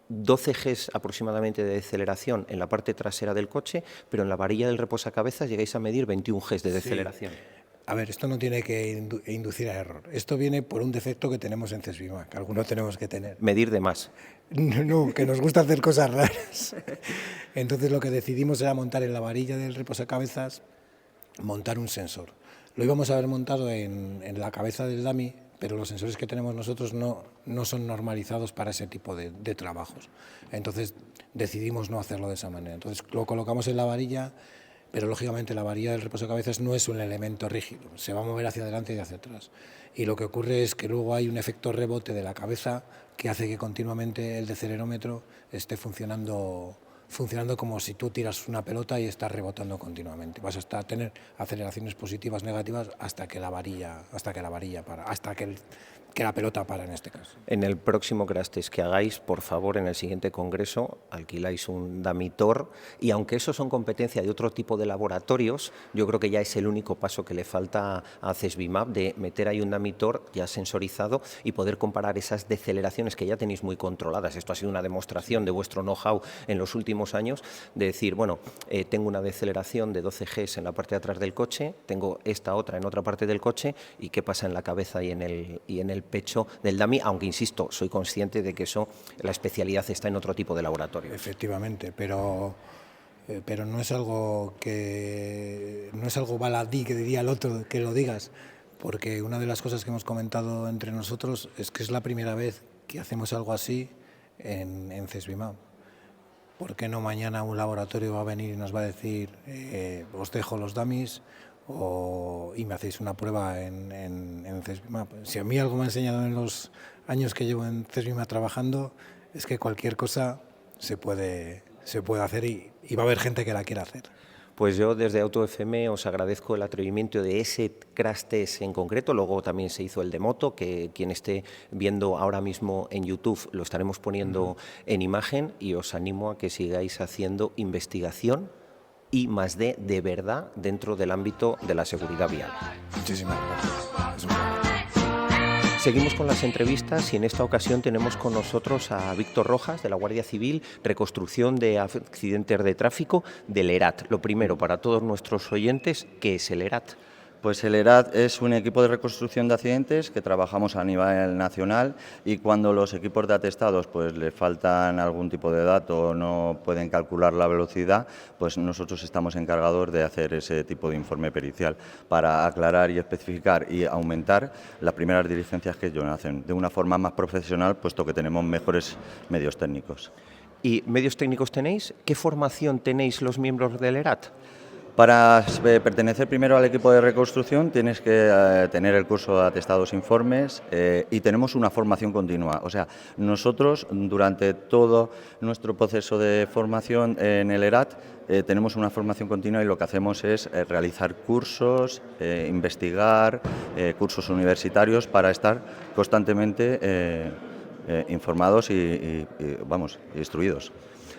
12 Gs aproximadamente de deceleración en la parte trasera del coche, pero en la varilla del reposacabezas llegáis a medir 21 Gs de deceleración. A ver, esto no tiene que inducir a error. Esto viene por un defecto que tenemos en CESBIMA, que algunos tenemos que tener. Medir de más. No, que nos gusta hacer cosas raras. Entonces lo que decidimos era montar en la varilla del reposacabezas, montar un sensor. Lo íbamos a haber montado en la cabeza del dummy, pero los sensores que tenemos nosotros no son normalizados para ese tipo de trabajos. Entonces decidimos no hacerlo de esa manera. Entonces lo colocamos en la varilla, pero lógicamente la varilla del reposacabezas no es un elemento rígido, se va a mover hacia adelante y hacia atrás. Y lo que ocurre es que luego hay un efecto rebote de la cabeza que hace que continuamente el decelerómetro esté funcionando como si tú tiras una pelota y estás rebotando continuamente. Vas a tener aceleraciones positivas, negativas, hasta que la pelota para en este caso. En el próximo crash test que hagáis, por favor, en el siguiente congreso, alquiláis un Damitor, y aunque eso son competencia de otro tipo de laboratorios, yo creo que ya es el único paso que le falta a CESBIMAP, de meter ahí un Damitor ya sensorizado y poder comparar esas deceleraciones que ya tenéis muy controladas. Esto ha sido una demostración de vuestro know-how en los últimos años, de decir, bueno, tengo una deceleración de 12 Gs en la parte de atrás del coche, tengo esta otra en otra parte del coche, y qué pasa en la cabeza y en el pecho del dummy, aunque insisto, soy consciente de que eso, la especialidad está en otro tipo de laboratorio. Efectivamente, pero no es algo baladí que diría el otro que lo digas, porque una de las cosas que hemos comentado entre nosotros es que es la primera vez que hacemos algo así en CESBIMAP. ¿Por qué no mañana un laboratorio va a venir y nos va a decir os dejo los dummies y me hacéis una prueba en CESBIMAP? Si a mí algo me ha enseñado en los años que llevo en CESBIMAP trabajando es que cualquier cosa se puede hacer y va a haber gente que la quiera hacer. Pues yo desde AutoFM os agradezco el atrevimiento de ese crash test en concreto. Luego también se hizo el de moto, que quien esté viendo ahora mismo en YouTube lo estaremos poniendo en imagen, y os animo a que sigáis haciendo investigación I+D de verdad dentro del ámbito de la seguridad vial. Muchísimas gracias. Es un placer. Seguimos con las entrevistas y en esta ocasión tenemos con nosotros a Víctor Rojas, de la Guardia Civil, reconstrucción de accidentes de tráfico del ERAT. Lo primero, para todos nuestros oyentes, ¿qué es el ERAT? Pues el ERAT es un equipo de reconstrucción de accidentes que trabajamos a nivel nacional, y cuando los equipos de atestados pues les faltan algún tipo de dato o no pueden calcular la velocidad, pues nosotros estamos encargados de hacer ese tipo de informe pericial para aclarar y especificar y aumentar las primeras diligencias que ellos hacen de una forma más profesional, puesto que tenemos mejores medios técnicos. ¿Y medios técnicos tenéis? ¿Qué formación tenéis los miembros del ERAT? Para pertenecer primero al equipo de reconstrucción tienes que tener el curso de atestados informes y tenemos una formación continua. O sea, nosotros durante todo nuestro proceso de formación en el ERAT tenemos una formación continua, y lo que hacemos es realizar cursos, investigar, cursos universitarios para estar constantemente informados y instruidos.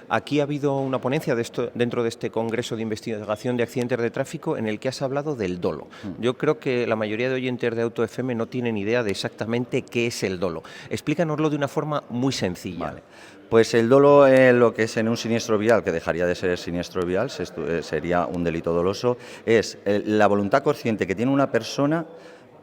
Aquí ha habido una ponencia dentro de este Congreso de Investigación de Accidentes de Tráfico en el que has hablado del dolo. Yo creo que la mayoría de oyentes de AutoFM no tienen idea de exactamente qué es el dolo. Explícanoslo de una forma muy sencilla. Vale. Pues el dolo, lo que es en un siniestro vial, que dejaría de ser siniestro vial, sería un delito doloso, es la voluntad consciente que tiene una persona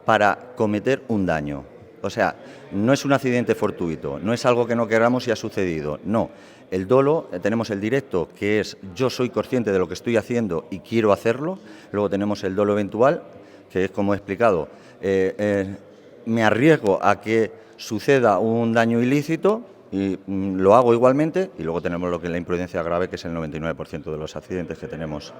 para cometer un daño. O sea, no es un accidente fortuito, no es algo que no queramos y ha sucedido, no. El dolo, tenemos el directo, que es yo soy consciente de lo que estoy haciendo y quiero hacerlo. Luego tenemos el dolo eventual, que es, como he explicado, me arriesgo a que suceda un daño ilícito y lo hago igualmente. Y luego tenemos lo que es la imprudencia grave, que es el 99% de los accidentes que tenemos.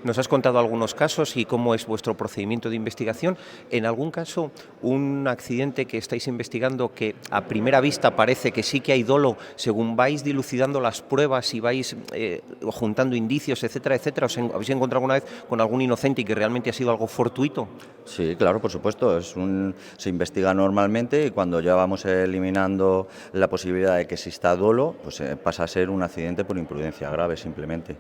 Nos has contado algunos casos y cómo es vuestro procedimiento de investigación. En algún caso, un accidente que estáis investigando que a primera vista parece que sí que hay dolo, según vais dilucidando las pruebas y vais juntando indicios, etcétera, etcétera, ¿os habéis encontrado alguna vez con algún inocente y que realmente ha sido algo fortuito? Sí, claro, por supuesto. Se investiga normalmente, y cuando ya vamos eliminando la posibilidad de que exista dolo, pues pasa a ser un accidente por imprudencia grave simplemente.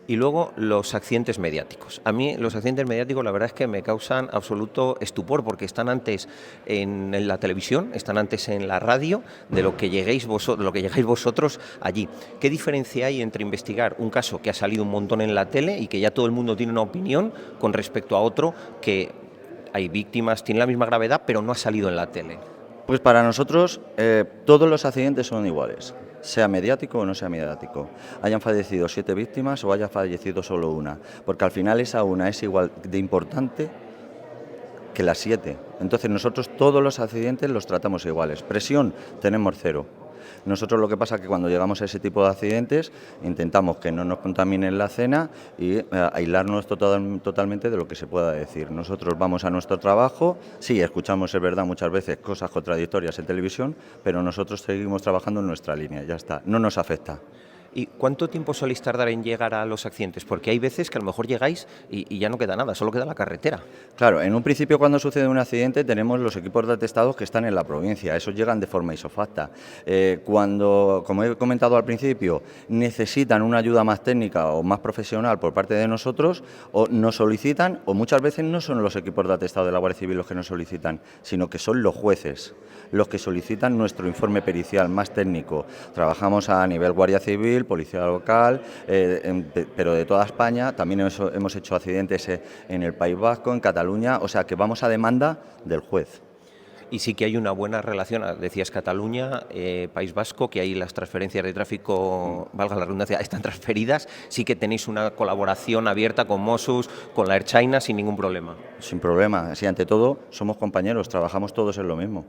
Y luego los accidentes mediáticos. A mí los accidentes mediáticos la verdad es que me causan absoluto estupor porque están antes en la televisión, están antes en la radio de lo que llegáis vosotros allí. ¿Qué diferencia hay entre investigar un caso que ha salido un montón en la tele y que ya todo el mundo tiene una opinión con respecto a otro que hay víctimas, tiene la misma gravedad pero no ha salido en la tele? Pues para nosotros todos los accidentes son iguales, sea mediático o no sea mediático. Hayan fallecido 7 víctimas o haya fallecido solo una, porque al final esa una es igual de importante que las 7. Entonces nosotros todos los accidentes los tratamos iguales. Presión tenemos 0. Nosotros lo que pasa es que cuando llegamos a ese tipo de accidentes intentamos que no nos contaminen la cena y aislarnos totalmente de lo que se pueda decir. Nosotros vamos a nuestro trabajo, sí, escuchamos, es verdad, muchas veces cosas contradictorias en televisión, pero nosotros seguimos trabajando en nuestra línea, ya está, no nos afecta. ¿Y cuánto tiempo soléis tardar en llegar a los accidentes? Porque hay veces que a lo mejor llegáis y ya no queda nada, solo queda la carretera. Claro, en un principio cuando sucede un accidente tenemos los equipos de atestados que están en la provincia, esos llegan de forma isofacta. Cuando, como he comentado al principio, necesitan una ayuda más técnica o más profesional por parte de nosotros, o nos solicitan, o muchas veces no son los equipos de atestado de la Guardia Civil los que nos solicitan, sino que son los jueces los que solicitan nuestro informe pericial más técnico. Trabajamos a nivel Guardia Civil, Policía Local, pero de toda España. También hemos hecho accidentes en el País Vasco, en Cataluña, o sea que vamos a demanda del juez. Y sí que hay una buena relación, decías Cataluña, País Vasco, que ahí las transferencias de tráfico, valga la redundancia, están transferidas, sí que tenéis una colaboración abierta con Mossos, con la Ertzaintza, sin ningún problema. Sin problema, sí, ante todo somos compañeros, trabajamos todos en lo mismo.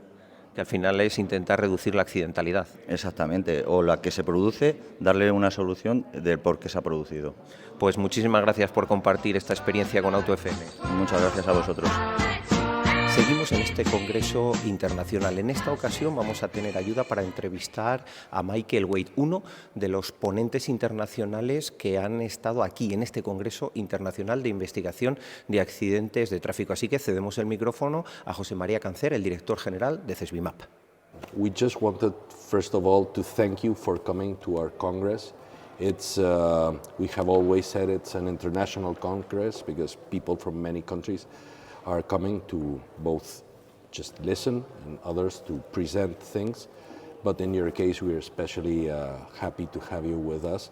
Que al final es intentar reducir la accidentalidad. Exactamente, o la que se produce, darle una solución del por qué se ha producido. Pues muchísimas gracias por compartir esta experiencia con AutoFM. Muchas gracias a vosotros. Seguimos en este congreso internacional. En esta ocasión vamos a tener ayuda para entrevistar a Michael Wade, uno de los ponentes internacionales que han estado aquí en este congreso internacional de investigación de accidentes de tráfico. Así que cedemos el micrófono a José María Cancer, el director general de CESBIMAP. We just wanted, first of all, to thank you for coming to our Congress. It's, we have always said it's an international Congress because people from many countries are coming to both just listen and others to present things. But in your case, we are especially happy to have you with us.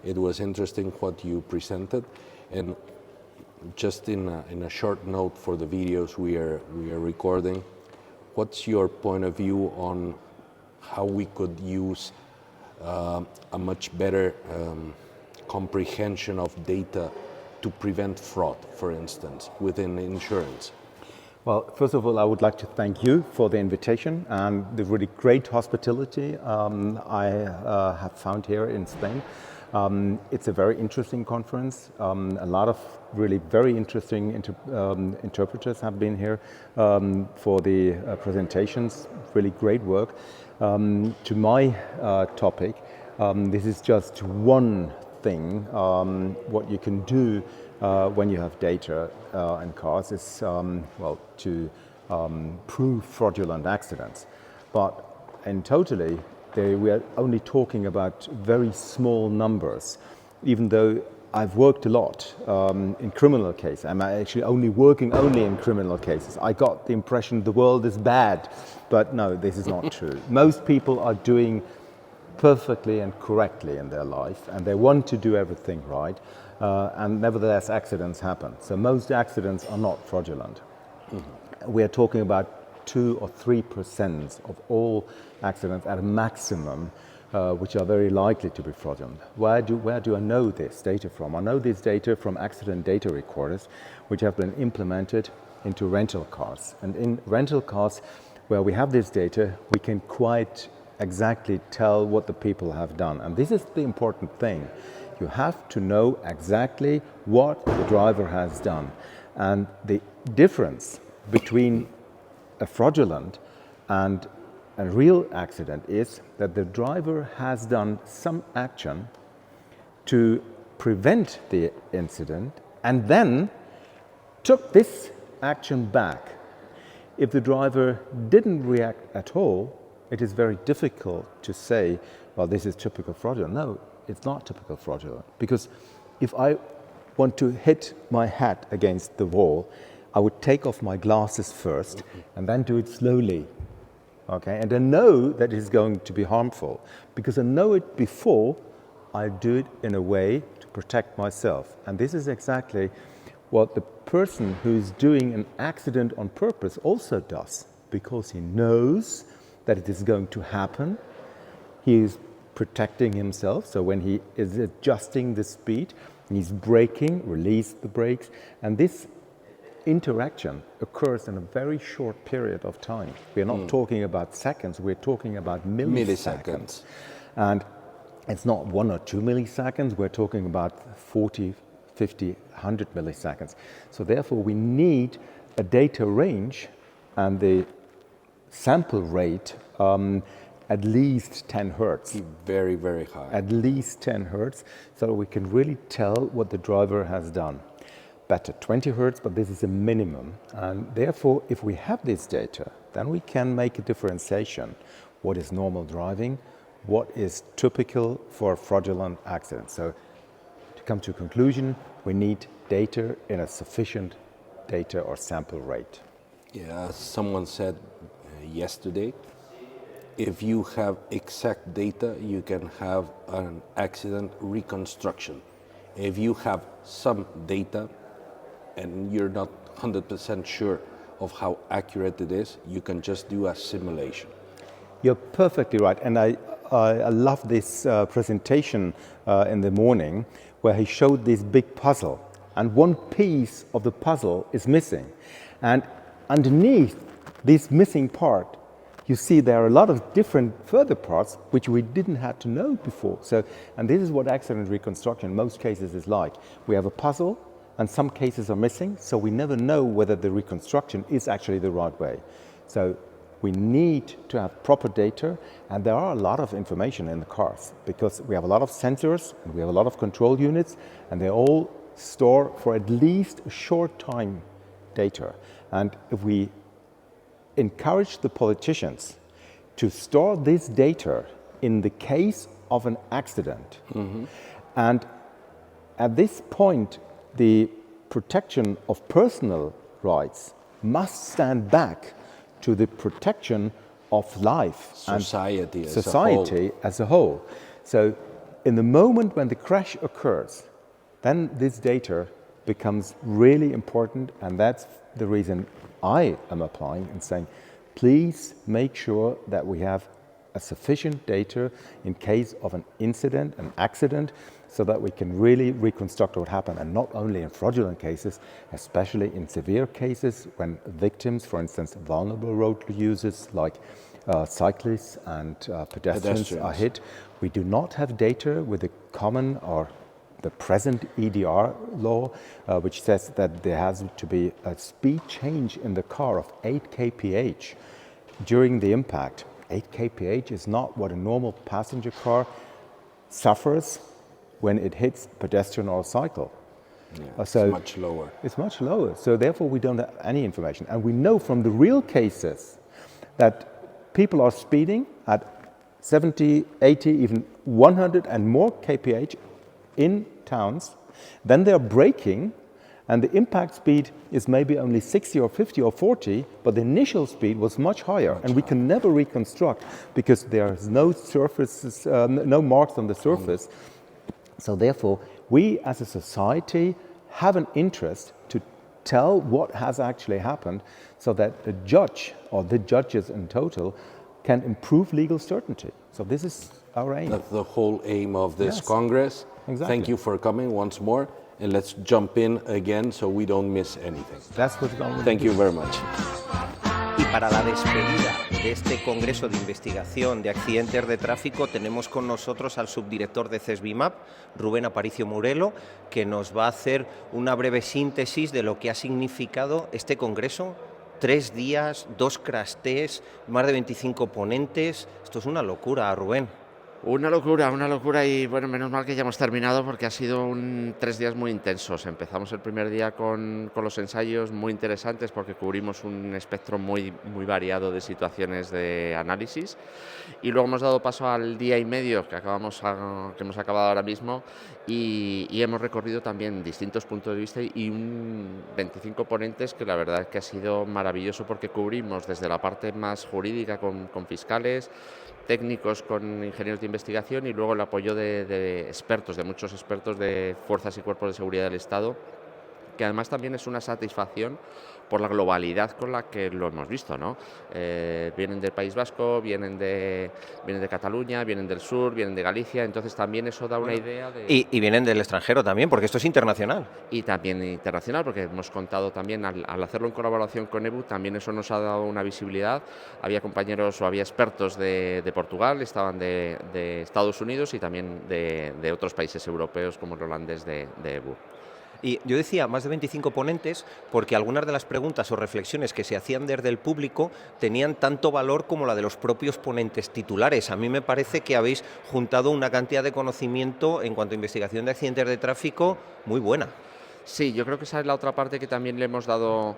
It was interesting what you presented. And just in a short note for the videos we are recording, what's your point of view on how we could use a much better comprehension of data to prevent fraud, for instance, within insurance? Well, first of all, I would like to thank you for the invitation and the really great hospitality I have found here in Spain. It's a very interesting conference. A lot of really very interesting interpreters have been here for the presentations. Really great work. To my topic, this is just one thing. What you can do when you have data in cars is well, to prove fraudulent accidents. But in totally, we are only talking about very small numbers, even though I've worked a lot in criminal cases. I'm actually only working in criminal cases. I got the impression the world is bad, but no, this is not true. Most people are doing perfectly and correctly in their life, and they want to do everything right, and nevertheless accidents happen. So most accidents are not fraudulent. Mm-hmm. We are talking about 2 or 3% of all accidents at a maximum, which are very likely to be fraudulent. Where do I know this data from? I know this data from accident data recorders, which have been implemented into rental cars. And in rental cars, where we have this data, we can quite exactly tell what the people have done. And this is the important thing. You have to know exactly what the driver has done. And the difference between a fraudulent and a real accident is that the driver has done some action to prevent the incident and then took this action back. If the driver didn't react at all, it is very difficult to say, well, this is typical fraudulent. No, it's not typical fraudulent, because if I want to hit my head against the wall, I would take off my glasses first and then do it slowly. Okay, and I know that it is going to be harmful because I know it before I do it in a way to protect myself. And this is exactly what the person who's doing an accident on purpose also does, because he knows that it is going to happen. He is protecting himself, so when he is adjusting the speed, he's braking, release the brakes, and this interaction occurs in a very short period of time. We're not talking about seconds, we're talking about milliseconds. And it's not 1 or 2 milliseconds, we're talking about 40, 50, 100 milliseconds. So therefore we need a data range and the sample rate at least 10 hertz. Very, very high. At least 10 hertz, so we can really tell what the driver has done. Better 20 hertz, but this is a minimum. And therefore, if we have this data, then we can make a differentiation. What is normal driving? What is typical for fraudulent accidents? So to come to a conclusion, we need data in a sufficient data or sample rate. Yeah, as someone said yesterday, if you have exact data, you can have an accident reconstruction. If you have some data and you're not 100% sure of how accurate it is, you can just do a simulation. You're perfectly right, and I love this presentation in the morning where he showed this big puzzle, and one piece of the puzzle is missing. And underneath this missing part, you see there are a lot of different further parts which we didn't have to know before. So, and this is what accident reconstruction in most cases is like. We have a puzzle, and some cases are missing, so we never know whether the reconstruction is actually the right way. So we need to have proper data, and there are a lot of information in the cars because we have a lot of sensors and we have a lot of control units, and they all store for at least a short time data. And if we encourage the politicians to store this data in the case of an accident, and at this point the protection of personal rights must stand back to the protection of life Society and as society as a whole. So in the moment when the crash occurs, then this data becomes really important, and that's the reason I am applying and saying, please make sure that we have a sufficient data in case of an incident, an accident, so that we can really reconstruct what happened, and not only in fraudulent cases, especially in severe cases when victims, for instance, vulnerable road users like cyclists and pedestrians are hit. We do not have data with the common or the present EDR law, which says that there has to be a speed change in the car of 8 kph during the impact. 8 kph is not what a normal passenger car suffers when it hits pedestrian or cycle. Yeah, So it's much lower. It's much lower. So therefore we don't have any information. And we know from the real cases that people are speeding at 70, 80, even 100 and more kph in towns, then they're braking, and the impact speed is maybe only 60 or 50 or 40, but the initial speed was much higher, and we can never reconstruct because there's no surfaces, no marks on the surface. So therefore, we as a society have an interest to tell what has actually happened, so that the judge or the judges in total can improve legal certainty. So this is our aim. That's the whole aim of this Yes, Congress. exactly. Thank you for coming once more, and let's jump in again so we don't miss anything. That's what's going on. Thank you very much. Y para la despedida de este Congreso de Investigación de Accidentes de Tráfico tenemos con nosotros al subdirector de CESBIMAP, Rubén Aparicio Murelo, que nos va a hacer una breve síntesis de lo que ha significado este Congreso. 3 días, 2 crash tests, más de 25 ponentes. Esto es una locura, Rubén. Una locura y bueno, menos mal que ya hemos terminado porque ha sido 3 días muy intensos. Empezamos el primer día con los ensayos muy interesantes porque cubrimos un espectro muy variado de situaciones de análisis y luego hemos dado paso al día y medio que hemos acabado ahora mismo y hemos recorrido también distintos puntos de vista y 25 ponentes que la verdad es que ha sido maravilloso porque cubrimos desde la parte más jurídica con fiscales, técnicos con ingenieros de investigación y luego el apoyo de expertos, de muchos expertos de fuerzas y cuerpos de seguridad del Estado, que además también es una satisfacción por la globalidad con la que lo hemos visto, ¿no? Vienen del País Vasco, vienen de Cataluña, vienen del sur, vienen de Galicia, entonces también eso da una idea de... Y vienen del extranjero también, porque esto es internacional. Y también internacional, porque hemos contado también, al hacerlo en colaboración con EBU, también eso nos ha dado una visibilidad. Había compañeros o había expertos de Portugal, estaban de Estados Unidos y también de otros países europeos como el holandés de EBU. Y yo decía más de 25 ponentes porque algunas de las preguntas o reflexiones que se hacían desde el público tenían tanto valor como la de los propios ponentes titulares. A mí me parece que habéis juntado una cantidad de conocimiento en cuanto a investigación de accidentes de tráfico muy buena. Sí, yo creo que esa es la otra parte que también le hemos dado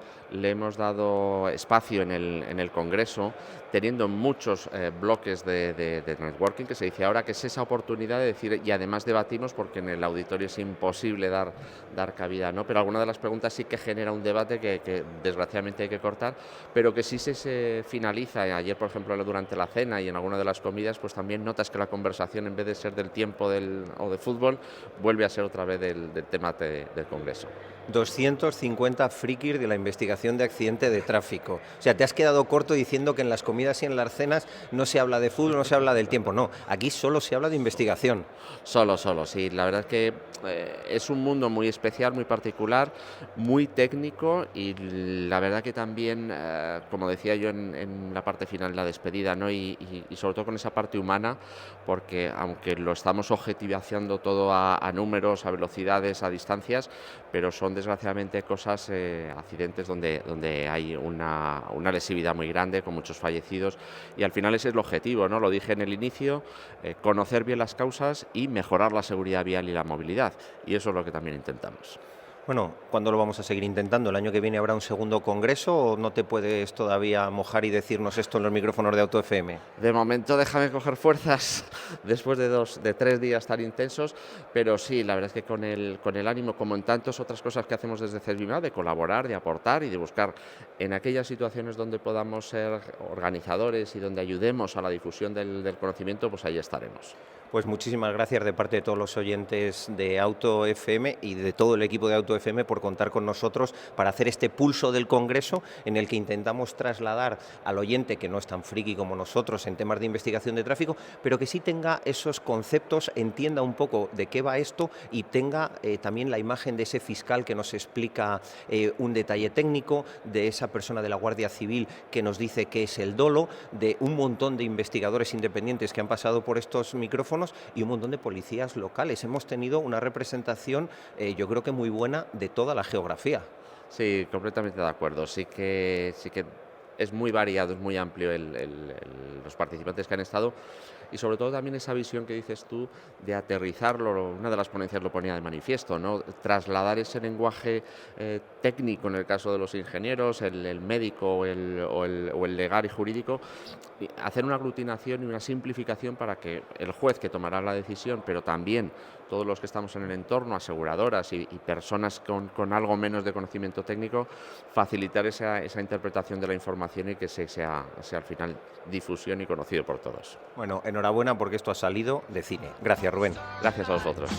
espacio en el Congreso, teniendo muchos bloques de networking, que se dice ahora, que es esa oportunidad de decir, y además debatimos porque en el auditorio es imposible dar cabida, ¿no? Pero alguna de las preguntas sí que genera un debate que desgraciadamente hay que cortar, pero que sí se finaliza. Ayer, por ejemplo, durante la cena y en alguna de las comidas, pues también notas que la conversación, en vez de ser del tiempo o de fútbol, vuelve a ser otra vez del tema del Congreso. 250 frikis de la investigación de accidente de tráfico. O sea, te has quedado corto diciendo que en las comidas y en las cenas no se habla de fútbol, no se habla del tiempo. No, aquí solo se habla de investigación. Solo, sí. La verdad es que es un mundo muy especial, muy particular, muy técnico y la verdad que también, como decía yo en la parte final, la despedida, ¿no? Y sobre todo con esa parte humana, porque aunque lo estamos objetivación todo a números, a velocidades, a distancias, pero son desgraciadamente cosas, accidentes donde hay una lesividad muy grande, con muchos fallecidos, y al final ese es el objetivo, ¿no? Lo dije en el inicio, conocer bien las causas y mejorar la seguridad vial y la movilidad, y eso es lo que también intentamos. Bueno, ¿cuándo lo vamos a seguir intentando? ¿El año que viene habrá un segundo congreso o no te puedes todavía mojar y decirnos esto en los micrófonos de Auto FM? De momento déjame coger fuerzas después de 3 días tan intensos, pero sí, la verdad es que con el ánimo, como en tantas otras cosas que hacemos desde CESBIMA, de colaborar, de aportar y de buscar en aquellas situaciones donde podamos ser organizadores y donde ayudemos a la difusión del conocimiento, pues ahí estaremos. Pues muchísimas gracias de parte de todos los oyentes de Auto FM y de todo el equipo de Auto FM por contar con nosotros para hacer este pulso del Congreso en el que intentamos trasladar al oyente que no es tan friki como nosotros en temas de investigación de tráfico, pero que sí tenga esos conceptos, entienda un poco de qué va esto y tenga también la imagen de ese fiscal que nos explica un detalle técnico, de esa persona de la Guardia Civil que nos dice qué es el dolo, de un montón de investigadores independientes que han pasado por estos micrófonos y un montón de policías locales. Hemos tenido una representación, yo creo que muy buena, de toda la geografía. Sí, completamente de acuerdo. Sí que es muy variado, es muy amplio los participantes que han estado y sobre todo también esa visión que dices tú de aterrizarlo. Una de las ponencias lo ponía de manifiesto, ¿no? Trasladar ese lenguaje técnico en el caso de los ingenieros, el médico o el legal y jurídico, y hacer una aglutinación y una simplificación para que el juez que tomará la decisión, pero también todos los que estamos en el entorno, aseguradoras y personas con algo menos de conocimiento técnico, facilitar esa interpretación de la información y que sea al final difusión y conocido por todos. Bueno, enhorabuena porque esto ha salido de cine. Gracias, Rubén. Gracias a vosotros.